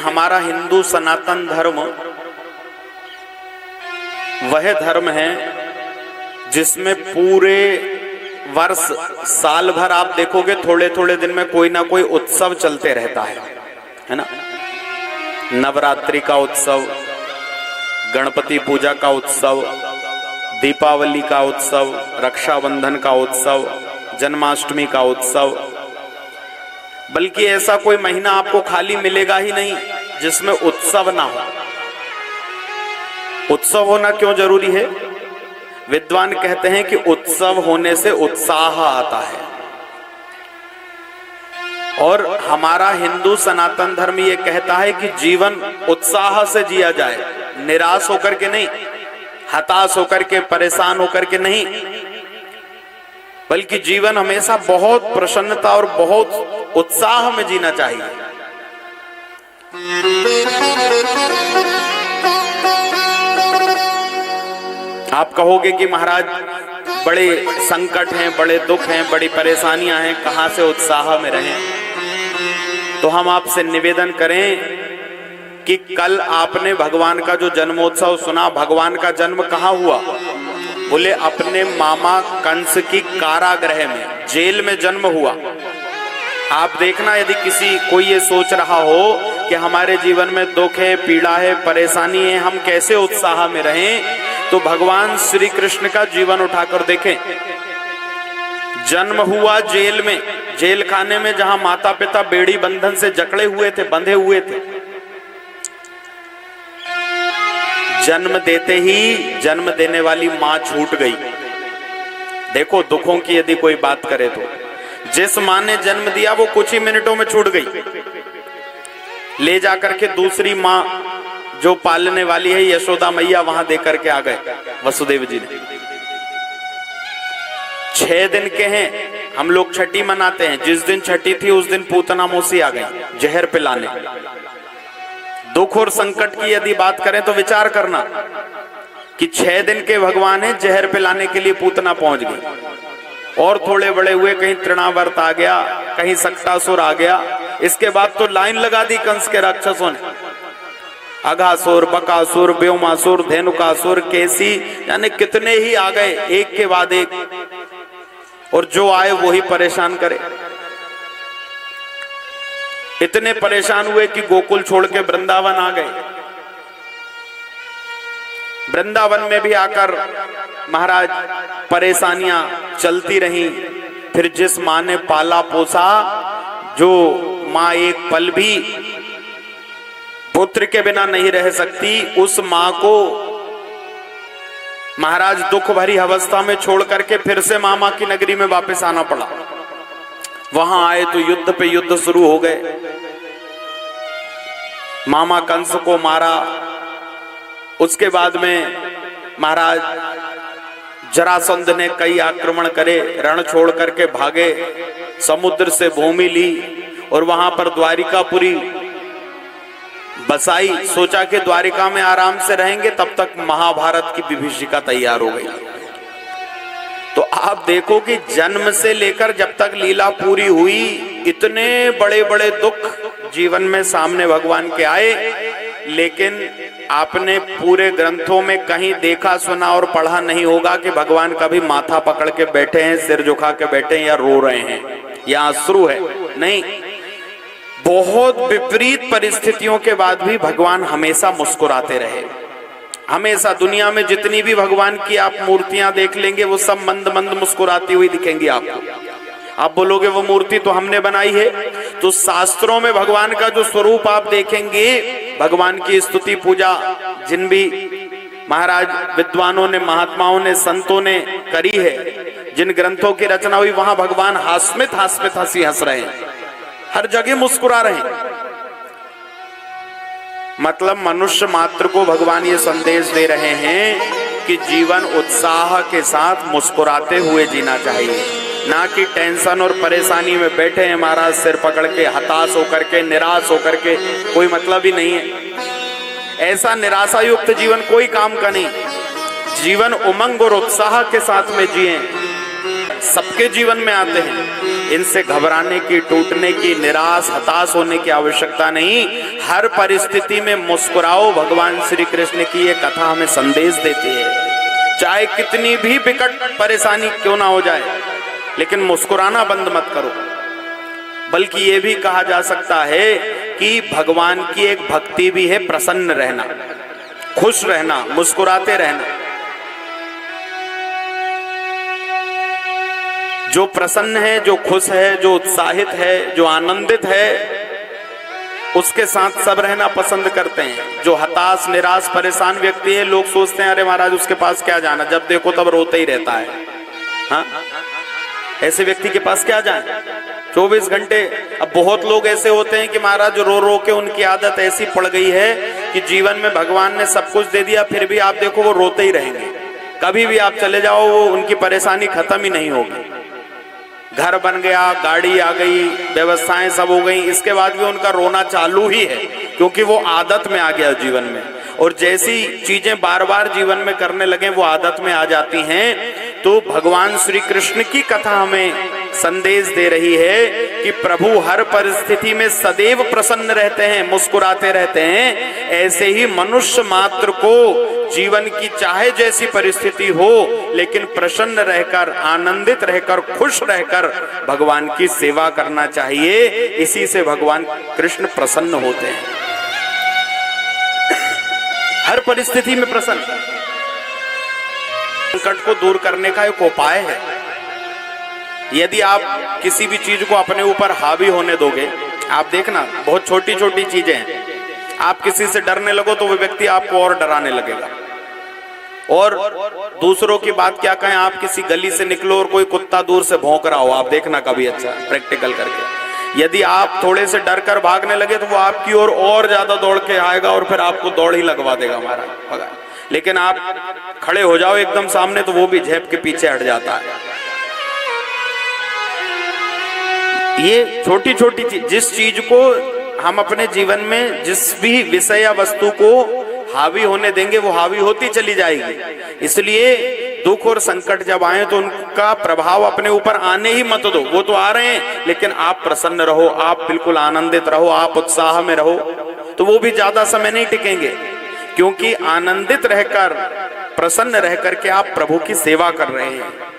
हमारा हिंदू सनातन धर्म वह धर्म है जिसमें पूरे वर्ष साल भर आप देखोगे थोड़े थोड़े दिन में कोई ना कोई उत्सव चलते रहता है ना। नवरात्रि का उत्सव, गणपति पूजा का उत्सव, दीपावली का उत्सव, रक्षाबंधन का उत्सव, जन्माष्टमी का उत्सव। बल्कि ऐसा कोई महीना आपको खाली मिलेगा ही नहीं जिसमें उत्सव ना हो। उत्सव होना क्यों जरूरी है? विद्वान कहते हैं कि उत्सव होने से उत्साह आता है। और हमारा हिंदू सनातन धर्म ये कहता है कि जीवन उत्साह से जिया जाए, निराश होकर के नहीं, हताश होकर के, परेशान होकर के नहीं, बल्कि जीवन हमेशा बहुत प्रसन्नता और बहुत उत्साह में जीना चाहिए। आप कहोगे कि महाराज बड़े संकट हैं, बड़े दुख हैं, बड़ी परेशानियां हैं, कहां से उत्साह में रहें? तो हम आपसे निवेदन करें कि कल आपने भगवान का जो जन्मोत्सव सुना, भगवान का जन्म कहां हुआ? बोले अपने मामा कंस की कारागृह में, जेल में जन्म हुआ। आप देखना, यदि कोई ये सोच रहा हो कि हमारे जीवन में दुख है, पीड़ा है, परेशानी है, हम कैसे उत्साह में रहें, तो भगवान श्री कृष्ण का जीवन उठाकर देखें। जन्म हुआ जेल में, जेल खाने में, जहां माता पिता बेड़ी बंधन से जकड़े हुए थे, बंधे हुए थे। जन्म देते ही जन्म देने वाली मां छूट गई। देखो, दुखों की यदि कोई बात करे तो जिस मां ने जन्म दिया वो कुछ ही मिनटों में छूट गई। ले जाकर के दूसरी मां जो पालने वाली है, यशोदा मैया, वहां देकर के आ गए वसुदेव जी ने। 6 दिन के हैं, हम लोग छठी मनाते हैं। जिस दिन छठी थी उस दिन पूतना मौसी आ गई जहर पिलाने। दुख और संकट की यदि बात करें तो विचार करना कि 6 दिन के भगवान है, जहर पिलाने के लिए पूतना पहुंच गई। और थोड़े बड़े हुए, कहीं तृणावर्त आ गया, कहीं सक्टासुर आ गया। इसके बाद तो लाइन लगा दी कंस के राक्षसों ने। अघासुर, बकासुर, व्योमासुर, धेनुकासुर, केसी, यानी कितने ही आ गए एक के बाद एक। और जो आए वो ही परेशान करे। इतने परेशान हुए कि गोकुल छोड़ के वृंदावन आ गए। वृंदावन में भी आकर महाराज परेशानियां चलती रहीं। फिर जिस मां ने पाला पोसा, जो मां एक पल भी पुत्र के बिना नहीं रह सकती, उस मां को महाराज दुख भरी अवस्था में छोड़ करके फिर से मामा की नगरी में वापस आना पड़ा। वहां आए तो युद्ध पे युद्ध शुरू हो गए। मामा कंस को मारा। उसके बाद में महाराज जरासंध ने कई आक्रमण करे, रण छोड़ करके भागे, समुद्र से भूमि ली और वहां पर द्वारिकापुरी बसाई। सोचा कि द्वारिका में आराम से रहेंगे, तब तक महाभारत की विभीषिका तैयार हो गई। तो आप देखो कि जन्म से लेकर जब तक लीला पूरी हुई, इतने बड़े बड़े दुख जीवन में सामने भगवान के आए। लेकिन आपने पूरे ग्रंथों में कहीं देखा, सुना और पढ़ा नहीं होगा कि भगवान कभी माथा पकड़ के बैठे हैं, सिर झुका के बैठे हैं, या रो रहे हैं, या अश्रु है। नहीं, बहुत विपरीत परिस्थितियों के बाद भी भगवान हमेशा मुस्कुराते रहे। हमेशा दुनिया में जितनी भी भगवान की आप मूर्तियां देख लेंगे, वो सब मंद मंद मुस्कुराती हुई दिखेंगी आपको। आप बोलोगे वो मूर्ति तो हमने बनाई है। तो शास्त्रों में भगवान का जो स्वरूप आप देखेंगे, भगवान की स्तुति पूजा जिन भी महाराज विद्वानों ने, महात्माओं ने, संतों ने करी है, जिन ग्रंथों की रचना हुई, वहां भगवान हास्मित हास्मित हंसी हंस रहे हैं, हर जगह मुस्कुरा रहे हैं। मतलब मनुष्य मात्र को भगवान ये संदेश दे रहे हैं कि जीवन उत्साह के साथ मुस्कुराते हुए जीना चाहिए, ना कि टेंशन और परेशानी में बैठे हैं महाराज सिर पकड़ के, हताश होकर के, निराश होकर के। कोई मतलब ही नहीं है। ऐसा निराशा युक्त जीवन कोई काम का नहीं। जीवन उमंग और उत्साह के साथ में जिए। सबके जीवन में आते हैं। इनसे घबराने की, टूटने की, निराश हताश होने की आवश्यकता नहीं। हर परिस्थिति में मुस्कुराओ। भगवान श्री कृष्ण की ये कथा हमें संदेश देती है। चाहे कितनी भी विकट परेशानी क्यों ना हो जाए, लेकिन मुस्कुराना बंद मत करो। बल्कि ये भी कहा जा सकता है कि भगवान की एक भक्ति भी है प्रसन्न रहना, खुश रहना, मुस्कुराते रहना। जो प्रसन्न है, जो खुश है, जो उत्साहित है, जो आनंदित है, उसके साथ सब रहना पसंद करते हैं। जो हताश, निराश, परेशान व्यक्ति है, लोग सोचते हैं अरे महाराज उसके पास क्या जाना, जब देखो तब रोते ही रहता है। हाँ, ऐसे व्यक्ति के पास क्या जाए 24 घंटे। अब बहुत लोग ऐसे होते हैं कि महाराज रो रो के उनकी आदत ऐसी पड़ गई है कि जीवन में भगवान ने सब कुछ दे दिया, फिर भी आप देखो वो रोते ही रहेंगे। कभी भी आप चले जाओ, वो उनकी परेशानी खत्म ही नहीं होगी। घर बन गया, गाड़ी आ गई, व्यवस्थाएं सब हो गई, इसके बाद भी उनका रोना चालू ही है, क्योंकि वो आदत में आ गया जीवन में। और जैसी चीजें बार बार जीवन में करने लगे वो आदत में आ जाती हैं। तो भगवान श्री कृष्ण की कथा हमें संदेश दे रही है कि प्रभु हर परिस्थिति में सदैव प्रसन्न रहते हैं, मुस्कुराते रहते हैं। ऐसे ही मनुष्य मात्र को जीवन की चाहे जैसी परिस्थिति हो, लेकिन प्रसन्न रहकर, आनंदित रहकर, खुश रहकर भगवान की सेवा करना चाहिए। इसी से भगवान कृष्ण प्रसन्न होते हैं, हर परिस्थिति में प्रसन्न। संकट को दूर करने का एक उपाय है। यदि आप किसी भी चीज को अपने ऊपर हावी होने दोगे, आप देखना बहुत छोटी छोटी चीजें हैं, आप किसी से डरने लगो तो वो व्यक्ति आपको और डराने लगेगा। और दूसरों की बात क्या कहें, आप किसी गली से निकलो और कोई कुत्ता दूर से भौंक रहा हो, आप देखना कभी, अच्छा प्रैक्टिकल करके। यदि आप थोड़े से डर कर भागने लगे तो वो आपकी ओर और ज्यादा दौड़ के आएगा और फिर आपको दौड़ ही लगवा देगा हमारा। लेकिन आप खड़े हो जाओ एकदम सामने तो वो भी झेप के पीछे हट जाता है। ये छोटी छोटी चीज, जिस चीज को हम अपने जीवन में, जिस भी विषय या वस्तु को हावी होने देंगे वो हावी होती चली जाएगी। इसलिए दुख और संकट जब आए तो उनका प्रभाव अपने ऊपर आने ही मत दो। वो तो आ रहे हैं, लेकिन आप प्रसन्न रहो, आप बिल्कुल आनंदित रहो, आप उत्साह में रहो, तो वो भी ज्यादा समय नहीं टिकेंगे। क्योंकि आनंदित रहकर, प्रसन्न रहकर के आप प्रभु की सेवा कर रहे हैं।